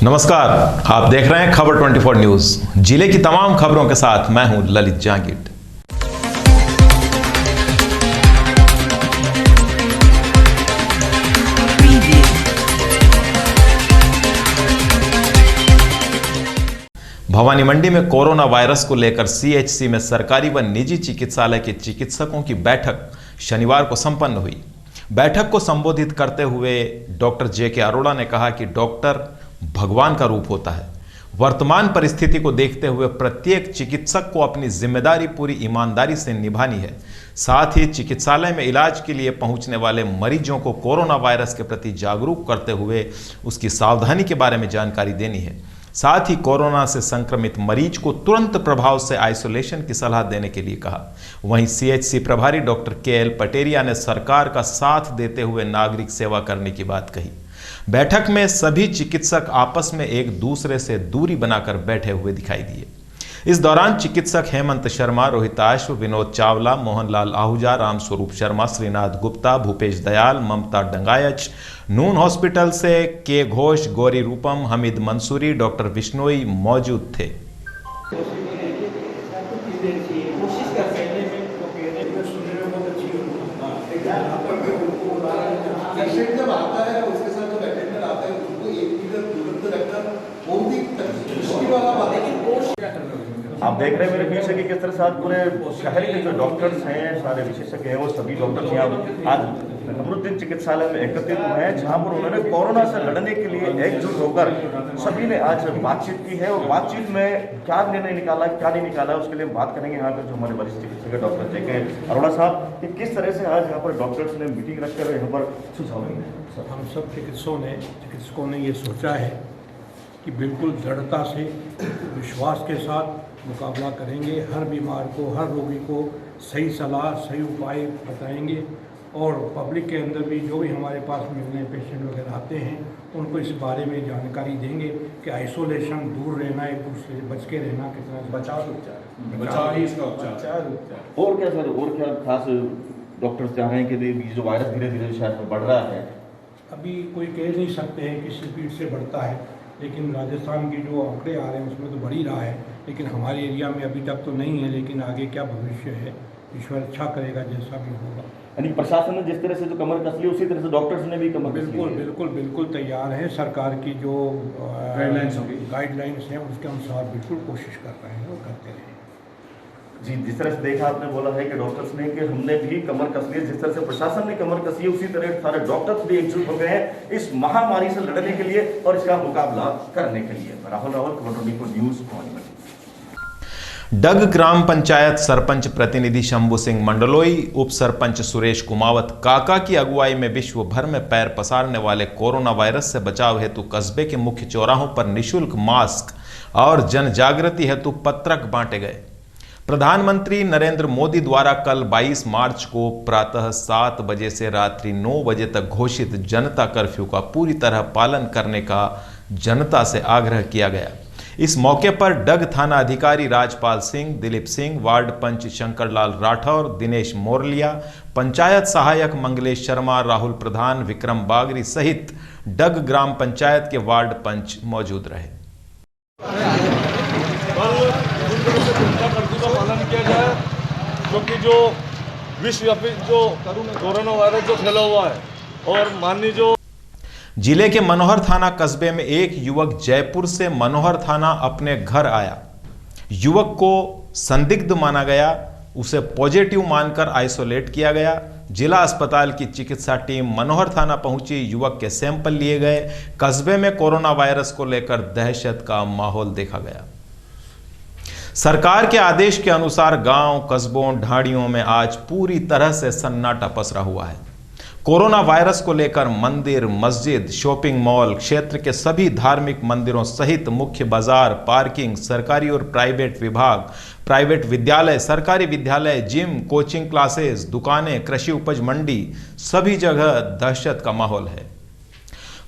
नमस्कार, आप देख रहे हैं खबर 24 न्यूज। जिले की तमाम खबरों के साथ मैं हूं ललित जांगिड। भवानी मंडी में कोरोना वायरस को लेकर सीएचसी में सरकारी व निजी चिकित्सालय के चिकित्सकों की बैठक शनिवार को संपन्न हुई। बैठक को संबोधित करते हुए डॉक्टर जेके अरोड़ा ने कहा कि डॉक्टर भगवान का रूप होता है। वर्तमान परिस्थिति को देखते हुए प्रत्येक चिकित्सक को अपनी जिम्मेदारी पूरी ईमानदारी से निभानी है। साथ ही चिकित्सालय में इलाज के लिए पहुंचने वाले मरीजों को कोरोना वायरस के प्रति जागरूक करते हुए उसकी सावधानी के बारे में जानकारी देनी है। साथ ही कोरोना से संक्रमित मरीज को तुरंत प्रभाव से आइसोलेशन की सलाह देने के लिए कहा। वहीं सीएचसी प्रभारी डॉक्टर केएल पटेरिया ने सरकार का साथ देते हुए नागरिक सेवा करने की बात कही। बैठक में सभी चिकित्सक आपस में एक दूसरे से दूरी बनाकर बैठे हुए दिखाई दिए। इस दौरान चिकित्सक हेमंत शर्मा, रोहिताश्व, विनोद चावला, मोहनलाल आहूजा, रामस्वरूप शर्मा, श्रीनाथ गुप्ता, भूपेश दयाल, ममता डंगायच, नून हॉस्पिटल से के घोष, गौरी रूपम, हमीद मंसूरी, डॉक्टर बिश्नोई मौजूद थे। आप देख रहे हैं मेरे पीछे कि किस तरह से आज पूरे शहर के जो डॉक्टर्स हैं, सारे विशेषज्ञ हैं, वो सभी डॉक्टर्स यहाँ आज नमरुद्दीन चिकित्सालय में एकत्रित हुए हैं, जहां पर उन्होंने कोरोना से लड़ने के लिए एकजुट होकर सभी ने आज बातचीत की है। और बातचीत में क्या निर्णय निकाला, क्या नहीं निकाला, उसके लिए हम बात करेंगे यहाँ पर जो हमारे वरिष्ठ चिकित्सक डॉक्टर जेके अरोड़ा साहब कि किस तरह से आज यहाँ पर डॉक्टर्स ने मीटिंग रखकर यहाँ पर सुझाव दिए। हम सब चिकित्सकों ने ये सोचा है कि बिल्कुल दृढ़ता से विश्वास के साथ मुकाबला करेंगे। हर बीमार को, हर रोगी को सही सलाह, सही उपाय बताएंगे और पब्लिक के अंदर भी जो भी हमारे पास मिलने पेशेंट वगैरह आते हैं उनको इस बारे में जानकारी देंगे कि आइसोलेशन, दूर रहना, एक दूसरे से बच के रहना कितना बचाव ही इसका उपचार। और क्या सर, और क्या खास डॉक्टर्स चाह रहे हैं कि जो वायरस धीरे धीरे शहर में बढ़ रहा है? अभी कोई कह नहीं सकते हैं किस स्पीड से बढ़ता है, लेकिन राजस्थान की जो आंकड़े आ रहे हैं उसमें तो बढ़ ही रहा है, लेकिन हमारे एरिया में अभी तक तो नहीं है। लेकिन आगे क्या भविष्य है, ईश्वर अच्छा करेगा, जैसा भी होगा। यानी प्रशासन ने जिस तरह से जो कमर कस ली, उसी तरह से डॉक्टर्स ने भी कमर कस ली। बिल्कुल तैयार है। सरकार की जो गाइडलाइंस हैं उसके अनुसार बिल्कुल कोशिश कर रहे हैं और करते रहें। जी, जिस तरह से देखा आपने बोला है कि डॉक्टर्स ने कि हमने भी कमर कस ली, जिस तरह से प्रशासन ने कमर कसी है उसी तरह सारे डॉक्टर्स भी एकजुट हो गए हैं इस महामारी से लड़ने के लिए और इसका मुकाबला करने के लिए। राहुल रावल, खबर 24 न्यूज। डग ग्राम पंचायत सरपंच प्रतिनिधि शंभू सिंह मंडलोई, उप सरपंच सुरेश कुमावत काका की अगुवाई में विश्व भर में पैर पसारने वाले कोरोना वायरस से बचाव हेतु कस्बे के मुख्य चौराहों पर निःशुल्क मास्क और जन जागृति हेतु पत्रक बांटे गए। प्रधानमंत्री नरेंद्र मोदी द्वारा कल 22 मार्च को प्रातः 7 बजे से रात्रि 9 बजे तक घोषित जनता कर्फ्यू का पूरी तरह पालन करने का जनता से आग्रह किया गया। इस मौके पर डग थाना अधिकारी राजपाल सिंह, दिलीप सिंह, वार्ड पंच शंकरलाल राठौर, दिनेश मोरलिया, पंचायत सहायक मंगलेश शर्मा, राहुल प्रधान, विक्रम बागरी सहित डग ग्राम पंचायत के वार्ड पंच मौजूद रहे। पालन किया जाए, क्योंकि जो विश्वव्यापी जो कोरोना वायरस जो फैला हुआ है और माननीय जो जिले के मनोहर थाना कस्बे में एक युवक जयपुर से मनोहर थाना अपने घर आया। युवक को संदिग्ध माना गया, उसे पॉजिटिव मानकर आइसोलेट किया गया। जिला अस्पताल की चिकित्सा टीम मनोहर थाना पहुंची, युवक के सैंपल लिए गए। कस्बे में कोरोना वायरस को लेकर दहशत का माहौल देखा गया। सरकार के आदेश के अनुसार गांव, कस्बों, ढाड़ियों में आज पूरी तरह से सन्नाटा पसरा हुआ है। कोरोना वायरस को लेकर मंदिर, मस्जिद, शॉपिंग मॉल, क्षेत्र के सभी धार्मिक मंदिरों सहित मुख्य बाजार, पार्किंग, सरकारी और प्राइवेट विभाग, प्राइवेट विद्यालय, सरकारी विद्यालय, जिम, कोचिंग क्लासेस, दुकानें, कृषि उपज मंडी, सभी जगह दहशत का माहौल है।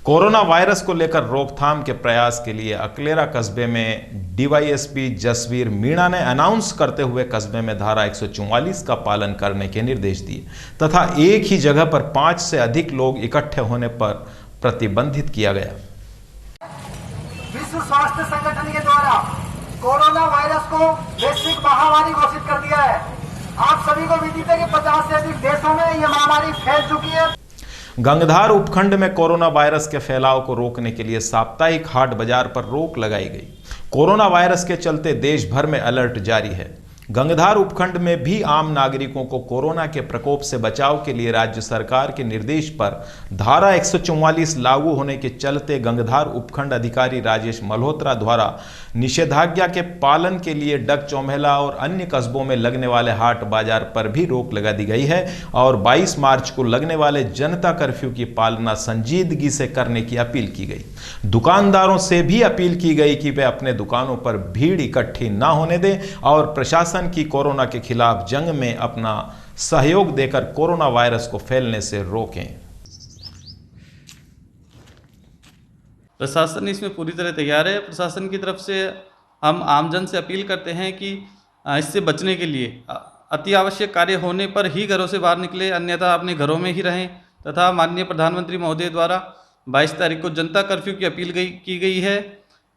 कोरोना वायरस को लेकर रोकथाम के प्रयास के लिए अकलेरा कस्बे में डीवाईएसपी जसवीर मीणा ने अनाउंस करते हुए कस्बे में धारा 144 का पालन करने के निर्देश दिए तथा एक ही जगह पर 5 से अधिक लोग इकट्ठे होने पर प्रतिबंधित किया गया। विश्व स्वास्थ्य संगठन के द्वारा कोरोना वायरस को वैश्विक महामारी घोषित कर दिया है। आप सभी को विदित है कि 50 से अधिक देशों में यह महामारी फैल चुकी है। गंगधार उपखंड में कोरोना वायरस के फैलाव को रोकने के लिए साप्ताहिक हाट बाजार पर रोक लगाई गई। कोरोना वायरस के चलते देश भर में अलर्ट जारी है। गंगधार उपखंड में भी आम नागरिकों को कोरोना के प्रकोप से बचाव के लिए राज्य सरकार के निर्देश पर धारा 144 लागू होने के चलते गंगधार उपखंड अधिकारी राजेश मल्होत्रा द्वारा निषेधाज्ञा के पालन के लिए डग चौमेला और अन्य कस्बों में लगने वाले हाट बाजार पर भी रोक लगा दी गई है और 22 मार्च को लगने वाले जनता कर्फ्यू की पालना संजीदगी से करने की अपील की गई। दुकानदारों से भी अपील की गई कि वे अपने दुकानों पर भीड़ इकट्ठी न होने दें और प्रशासन की कोरोना के खिलाफ जंग में अपना सहयोग देकर कोरोना वायरस को फैलने से रोकें। प्रशासन इसमें पूरी तरह तैयार है। प्रशासन की तरफ से हम आमजन से अपील करते हैं कि इससे बचने के लिए अति आवश्यक कार्य होने पर ही घरों से बाहर निकले, अन्यथा अपने घरों में ही रहें। तथा माननीय प्रधानमंत्री महोदय द्वारा 22 तारीख को जनता कर्फ्यू की अपील की गई है।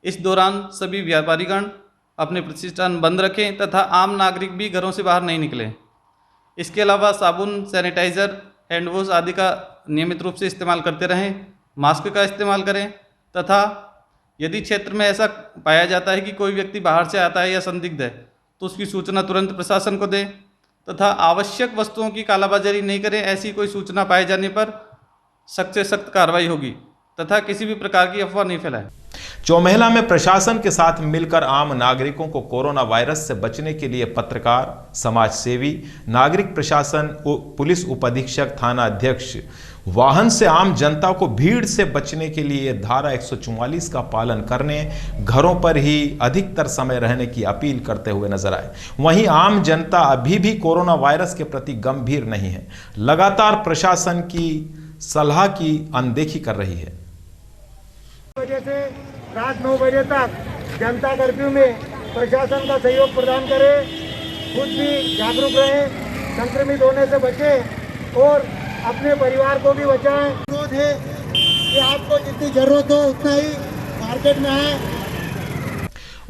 इस दौरान सभी व्यापारीगण अपने प्रतिष्ठान बंद रखें तथा आम नागरिक भी घरों से बाहर नहीं निकलें। इसके अलावा साबुन, सैनिटाइज़र, हैंड वॉश आदि का नियमित रूप से इस्तेमाल करते रहें। मास्क का इस्तेमाल करें तथा यदि क्षेत्र में ऐसा पाया जाता है कि कोई व्यक्ति बाहर से आता है या संदिग्ध है तो उसकी सूचना तुरंत प्रशासन को दें तथा आवश्यक वस्तुओं की कालाबाजारी नहीं करें। ऐसी कोई सूचना पाए जाने पर सख्त से सख्त कार्रवाई होगी तथा किसी भी प्रकार की अफवाह नहीं फैलाएं। चौमेला में प्रशासन के साथ मिलकर आम नागरिकों को कोरोना वायरस से बचने के लिए पत्रकार, समाज सेवी, नागरिक प्रशासन, पुलिस उपाधीक्षक, थाना अध्यक्ष वाहन से आम जनता को भीड़ से बचने के लिए धारा 144 का पालन करने, घरों पर ही अधिकतर समय रहने की अपील करते हुए नजर आए। वहीं आम जनता अभी भी कोरोना वायरस के प्रति गंभीर नहीं है, लगातार प्रशासन की सलाह की अनदेखी कर रही है। वजह से रात 9 बजे तक जनता कर्फ्यू में प्रशासन का सहयोग प्रदान करें, खुद भी जागरूक रहें, संक्रमित होने से बचें और अपने परिवार को भी बचाएं। अनुरोध है कि आपको जितनी जरूरत हो उतना ही मार्केट में आए।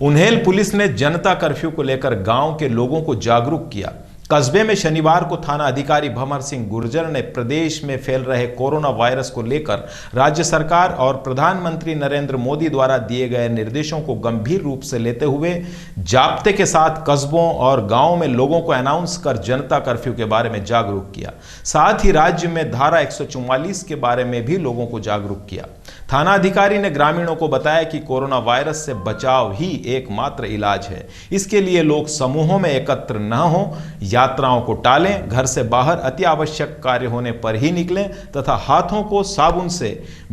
उन्हेल पुलिस ने जनता कर्फ्यू को लेकर गांव के लोगों को जागरूक किया। कस्बे में शनिवार को थाना अधिकारी भंवर सिंह गुर्जर ने प्रदेश में फैल रहे कोरोना वायरस को लेकर राज्य सरकार और प्रधानमंत्री नरेंद्र मोदी द्वारा दिए गए निर्देशों को गंभीर रूप से लेते हुए जाब्ते के साथ कस्बों और गांवों में लोगों को अनाउंस कर जनता कर्फ्यू के बारे में जागरूक किया। साथ ही राज्य में धारा 144 के बारे में भी लोगों को जागरूक किया। थाना अधिकारी ने ग्रामीणों को बताया कि कोरोना वायरस से बचाव ही एकमात्र इलाज है। इसके लिए लोग समूहों में एकत्र न हों, यात्राओं को टालें, घर से बाहर अति आवश्यक कार्य होने पर ही निकलें तथा हाथों को साबुन से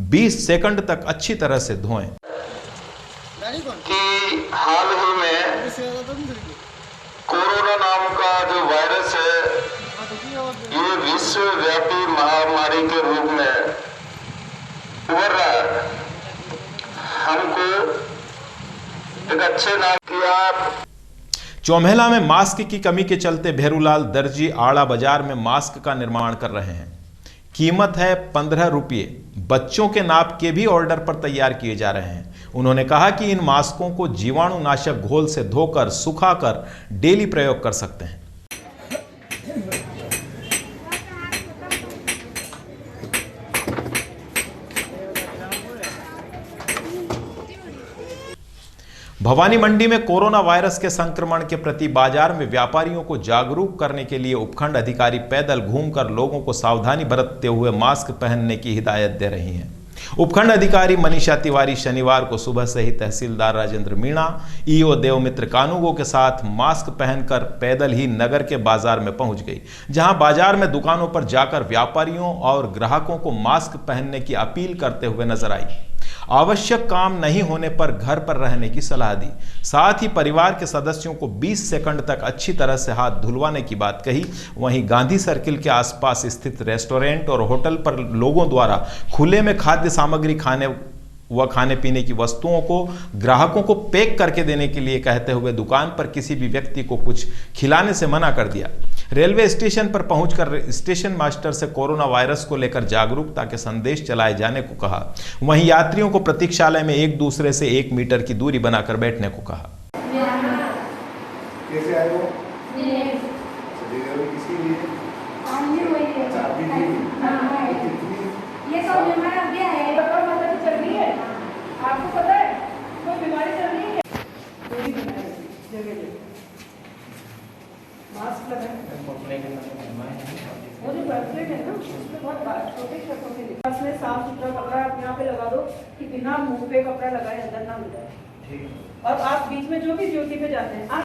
20 सेकंड तक अच्छी तरह से धोएं। कि हाल ही में कोरोना नाम का जो वायरस है ये विश्वव्यापी महामारी के रूप में उभर रहा है। हमको एक अच्छे नाम किया। चौमेला में मास्क की कमी के चलते भेरूलाल दर्जी आड़ा बाजार में मास्क का निर्माण कर रहे हैं। कीमत है 15 रुपये। बच्चों के नाप के भी ऑर्डर पर तैयार किए जा रहे हैं। उन्होंने कहा कि इन मास्कों को जीवाणुनाशक घोल से धोकर सुखाकर डेली प्रयोग कर सकते हैं। भवानी मंडी में कोरोना वायरस के संक्रमण के प्रति बाजार में व्यापारियों को जागरूक करने के लिए उपखंड अधिकारी पैदल घूमकर लोगों को सावधानी बरतते हुए मास्क पहनने की हिदायत दे रही हैं। उपखंड अधिकारी मनीषा तिवारी शनिवार को सुबह से ही तहसीलदार राजेंद्र मीणा, ईओ देवमित्र कानूगो के साथ मास्क पहनकर पैदल ही नगर के बाजार में पहुंच गई, जहां बाजार में दुकानों पर जाकर व्यापारियों और ग्राहकों को मास्क पहनने की अपील करते हुए नजर आई। आवश्यक काम नहीं होने पर घर पर रहने की सलाह दी। साथ ही परिवार के सदस्यों को 20 सेकंड तक अच्छी तरह से हाथ धुलवाने की बात कही। वहीं गांधी सर्किल के आसपास स्थित रेस्टोरेंट और होटल पर लोगों द्वारा खुले में खाद्य सामग्री खाने पीने की वस्तुओं को ग्राहकों को पैक करके देने के लिए कहते हुए दुकान पर किसी भी व्यक्ति को कुछ खिलाने से मना कर दिया। रेलवे स्टेशन पर पहुंचकर स्टेशन मास्टर से कोरोना वायरस को लेकर जागरूकता के संदेश चलाए जाने को कहा। वहीं यात्रियों को प्रतीक्षालय में एक दूसरे से 1 मीटर की दूरी बनाकर बैठने को कहा। कैसे आए हो? ये सब बीमारी अभी है, मतलब चल रही है, आपको पता है कोई बीमारी चल रही है, कोई बीमारी जगह मास्क लगाएं। वो जो ब्रेसलेट है ना, उसमें बहुत छोटे शब्दों के लिए बस में साफ सुथरा कपड़ा आप यहाँ पे लगा दो कि बिना मुंह पे कपड़ा लगाए अंदर ना मिले। ठीक। और आप बीच में जो भी ड्यूटी पे जाते हैं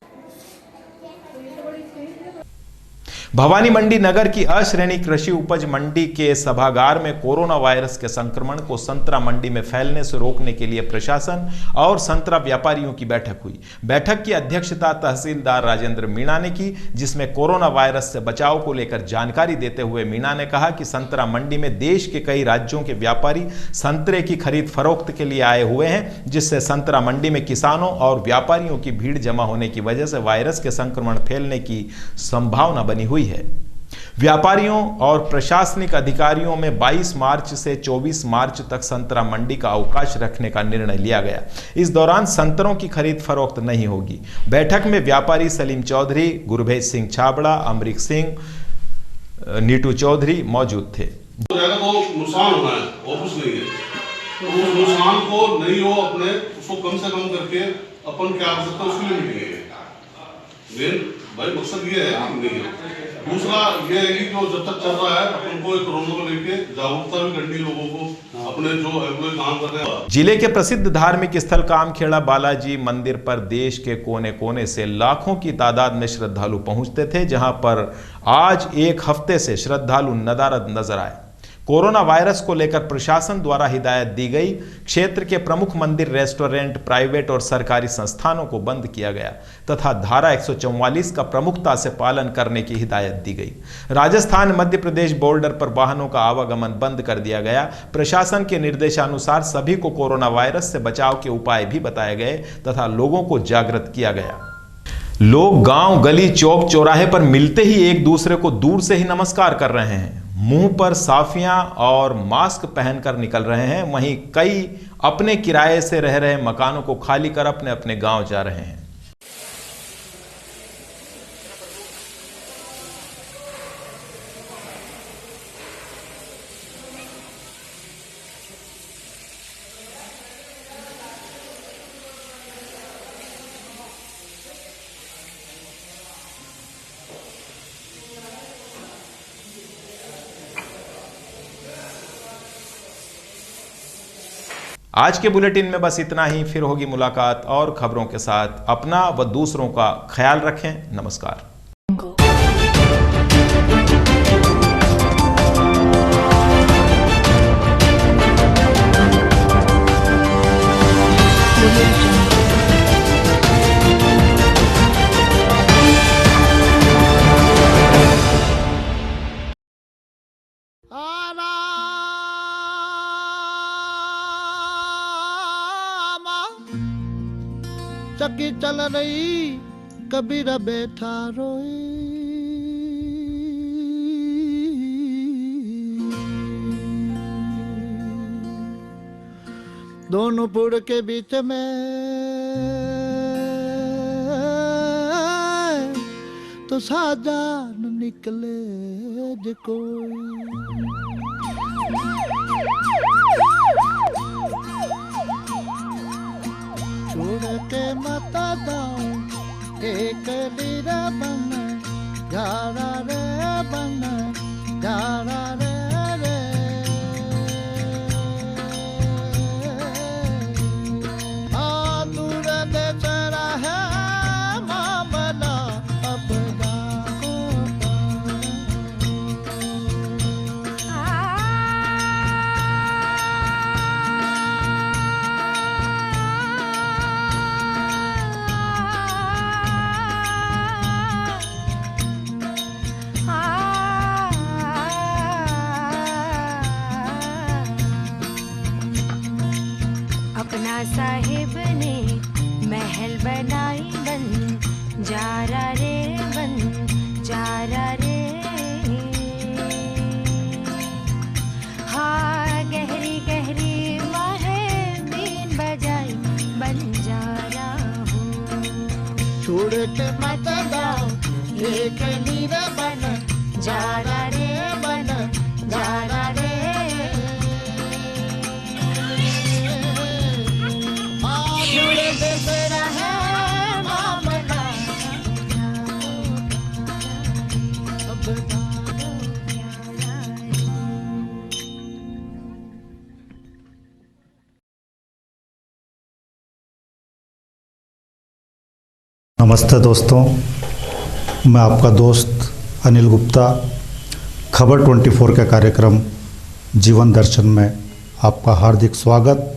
भवानी मंडी नगर की अश्रेणी कृषि उपज मंडी के सभागार में कोरोना वायरस के संक्रमण को संतरा मंडी में फैलने से रोकने के लिए प्रशासन और संतरा व्यापारियों की बैठक हुई। बैठक की अध्यक्षता तहसीलदार राजेंद्र मीणा ने की, जिसमें कोरोना वायरस से बचाव को लेकर जानकारी देते हुए मीणा ने कहा कि संतरा मंडी में देश के कई राज्यों के व्यापारी संतरे की खरीद फरोख्त के लिए आए हुए हैं, जिससे संतरा मंडी में किसानों और व्यापारियों की भीड़ जमा होने की वजह से वायरस के संक्रमण फैलने की संभावना बनी हुई है। व्यापारियों और प्रशासनिक अधिकारियों में 22 मार्च से 24 मार्च तक संतरा मंडी का अवकाश रखने का निर्णय लिया गया। इस दौरान संतरों की खरीद फरोख्त नहीं होगी। बैठक में व्यापारी सलीम चौधरी, गुरभेज सिंह छाबड़ा, अमरीक सिंह, नीटू चौधरी मौजूद थे। नुकसान होना है और कुछ नहीं है, तो उस नुकसान को नहीं हो अपने उसको कम से कम करके अपन क्या कर सकते हैं उसके लिए मिलेंगे। मेन भाई मकसद ये है कि नहीं है। दूसरा ये है कि जो जब तक चल रहा है अपन को कोरोना को लेके जागरूकता भी करनी, लोगों को अपने जो है काम कर रहे हैं। जिले के प्रसिद्ध धार्मिक स्थल कामखेड़ा बालाजी मंदिर पर देश के कोने कोने से लाखों की तादाद में श्रद्धालु पहुंचते थे, जहां पर आज एक हफ्ते से श्रद्धालु नदारद नजर आए। कोरोना वायरस को लेकर प्रशासन द्वारा हिदायत दी गई। क्षेत्र के प्रमुख मंदिर, रेस्टोरेंट, प्राइवेट और सरकारी संस्थानों को बंद किया गया तथा धारा 144 का प्रमुखता से पालन करने की हिदायत दी गई। राजस्थान मध्य प्रदेश बॉर्डर पर वाहनों का आवागमन बंद कर दिया गया। प्रशासन के निर्देशानुसार सभी को कोरोना वायरस से बचाव के उपाय भी बताए गए तथा लोगों को जागृत किया गया। लोग गांव, गली, चौक, चौराहे पर मिलते ही एक दूसरे को दूर से ही नमस्कार कर रहे हैं, मुंह पर साफियां और मास्क पहनकर निकल रहे हैं। वहीं कई अपने किराए से रह रहे मकानों को खाली कर अपने अपने गांव जा रहे हैं। आज के बुलेटिन में बस इतना ही। फिर होगी मुलाकात और खबरों के साथ। अपना व दूसरों का ख्याल रखें। नमस्कार। चक्की चल रही, कबीर बैठा रोई। दोनों पुड़ के बीच में तो साजान निकले जो कोई। छोड़ के मता दाओ एक लीरा बन जारा रे बन जारा रे रे। दूर देश रहे मामला अपना अपना साहिब ने महल बनाई बन जारा रे बन बंजारा रे, हाँ गहरी गहरी माहे बीन बजाई बंजारा हो। छोड़ के मत जाओ ये कलीरा बन जारा रे, बन जारा रे। नमस्ते दोस्तों, मैं आपका दोस्त अनिल गुप्ता खबर 24 के कार्यक्रम जीवन दर्शन में आपका हार्दिक स्वागत।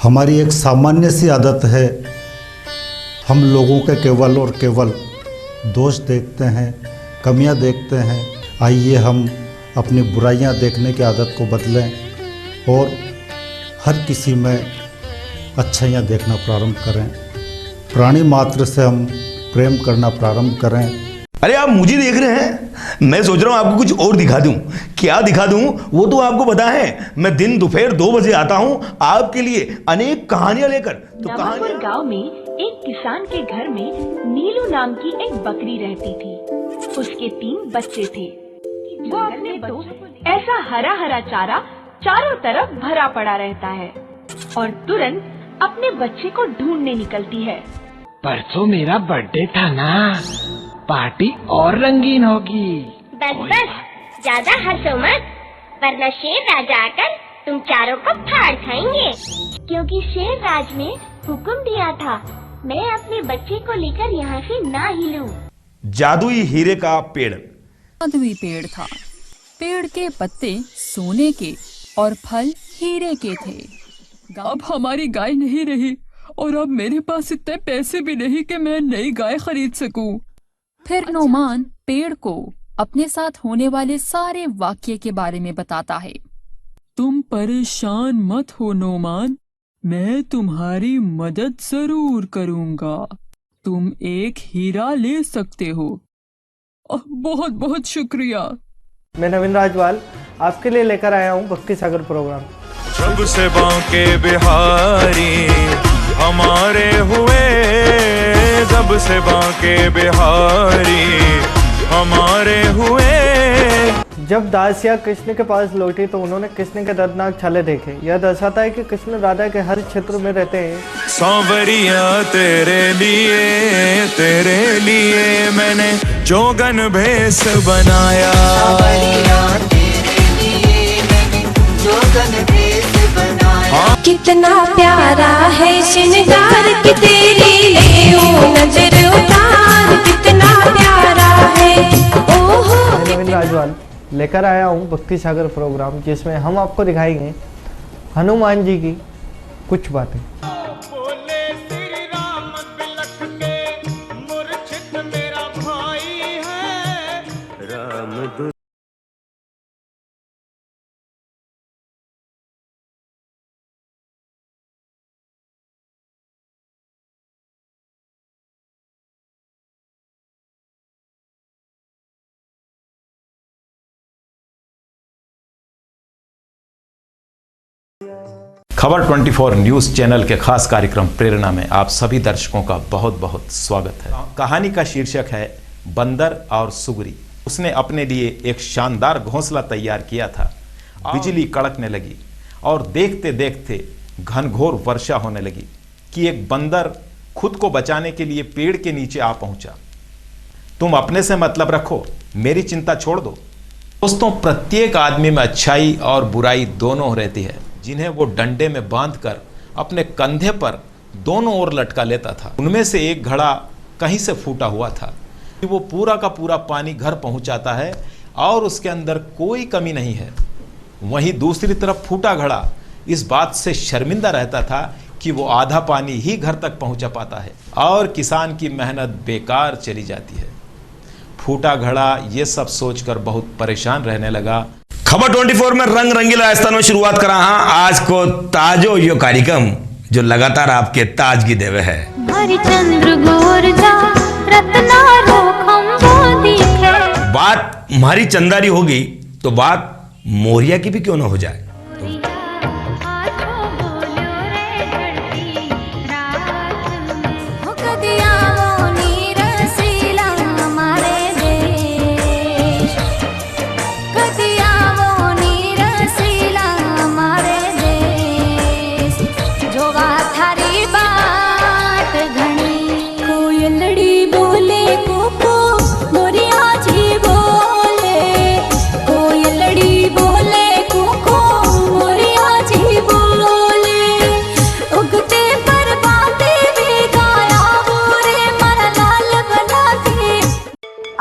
हमारी एक सामान्य सी आदत है, हम लोगों के केवल और केवल दोष देखते हैं, कमियां देखते हैं। आइए हम अपनी बुराइयां देखने की आदत को बदलें और हर किसी में अच्छाइयां देखना प्रारंभ करें। प्राणी मात्र से हम प्रेम करना प्रारंभ करें। अरे आप मुझे देख रहे हैं, मैं सोच रहा हूँ आपको कुछ और दिखा दूं। क्या दिखा दूं वो तो आपको पता है। मैं दिन दोपहर 2 बजे आता हूँ आपके लिए अनेक कहानियां लेकर। तो नवापुर गांव में एक किसान के घर में नीलू नाम की एक बकरी रहती थी। उसके 3 बच्चे थे। वो अपने दोस्त ऐसा हरा हरा चारा चारों तरफ भरा पड़ा रहता है और तुरंत अपने बच्चे को ढूंढने निकलती है। परसों मेरा बर्थडे था ना, पार्टी और रंगीन होगी। बस बस ज्यादा हंसो मत, वरना शेर राजा आकर तुम चारों को फाड़ खाएंगे। क्योंकि शेर राज ने हुक्म दिया था मैं अपने बच्चे को लेकर यहाँ से ना हिलूं। जादुई हीरे का पेड़। जादुई पेड़ था। पेड़ के पत्ते सोने के और फल हीरे के थे। अब हमारी गाय नहीं रही और अब मेरे पास इतने पैसे भी नहीं कि मैं नई गाय खरीद सकूं। फिर नोमान पेड़ को अपने साथ होने वाले सारे वाक्य के बारे में बताता है। तुम परेशान मत हो नोमान, मैं तुम्हारी मदद जरूर करूंगा। तुम एक हीरा ले सकते हो। बहुत बहुत शुक्रिया। मैं नवीन राजवाल आपके लिए लेकर आया हूँ भक्ति सागर प्रोग्राम। जब से बांके बिहारी हमारे हुए, जब से बांके बिहारी हमारे हुए। जब दासिया कृष्ण के पास लौटी तो उन्होंने कृष्ण के दर्दनाक छाले देखे। यह दर्शाता है कि कृष्ण राधा के हर क्षेत्र में रहते हैं। सांवरिया तेरे लिए मैंने जोगन भेष बनाया। कितना प्यारा है श्रृंगार कि तेरी ले नजर उतार, कितना प्यारा है। ओहो। नवीन राजवाल लेकर आया हूँ भक्ति सागर प्रोग्राम, जिसमें हम आपको दिखाएंगे हनुमान जी की कुछ बातें। खबर 24 न्यूज़ चैनल के खास कार्यक्रम प्रेरणा में आप सभी दर्शकों का बहुत बहुत स्वागत है। कहानी का शीर्षक है बंदर और सुगरी। उसने अपने लिए एक शानदार घोंसला तैयार किया था। बिजली कड़कने लगी और देखते देखते घनघोर वर्षा होने लगी कि एक बंदर खुद को बचाने के लिए पेड़ के नीचे आ पहुंचा। तुम अपने से मतलब रखो, मेरी चिंता छोड़ दो। दोस्तों, प्रत्येक आदमी में अच्छाई और बुराई दोनों रहती है, जिन्हें वो डंडे में बांधकर अपने कंधे पर दोनों ओर लटका लेता था। उनमें से एक घड़ा कहीं से फूटा हुआ था कि वो पूरा का पूरा पानी घर पहुंचाता है और उसके अंदर कोई कमी नहीं है। वहीं दूसरी तरफ फूटा घड़ा इस बात से शर्मिंदा रहता था कि वो आधा पानी ही घर तक पहुंचा पाता है और किसान की मेहनत बेकार चली जाती है। फूटा घड़ा ये सब सोचकर बहुत परेशान रहने लगा। खबर 24 में रंग रंगीला राजस्थान में शुरुआत करा हाँ आज को ताजो यो कार्यक्रम जो लगातार आपके ताज की देवे है। हरिचंद्र गोरजा रत्ना रोखम दिखे। बात हमारी चंदारी होगी तो बात मोरिया की भी क्यों ना हो जाए।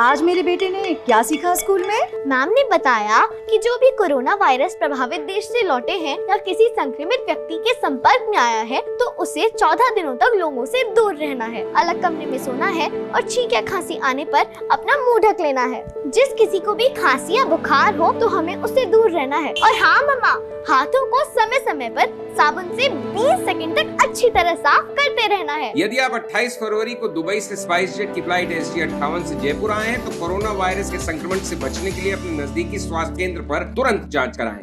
आज मेरे बेटे ने क्या सीखा स्कूल में? मैम ने बताया कि जो भी कोरोना वायरस प्रभावित देश से लौटे हैं या किसी संक्रमित व्यक्ति के संपर्क में आया है तो उसे 14 दिनों तक लोगों से दूर रहना है, अलग कमरे में सोना है और छींक या खांसी आने पर अपना मुंह ढक लेना है। जिस किसी को भी खांसी या बुखार हो तो हमें उससे दूर रहना है। और हाँ मम्मा, हाथों को समय समय पर साबुन से 20 सेकंड तक अच्छी तरह साफ करते रहना है। यदि आप 28 फरवरी को दुबई से स्पाइस जेट की फ्लाइट SG58 से जयपुर आए हैं तो कोरोना वायरस के संक्रमण से बचने के लिए अपने नजदीकी स्वास्थ्य केंद्र पर तुरंत जांच कराएं।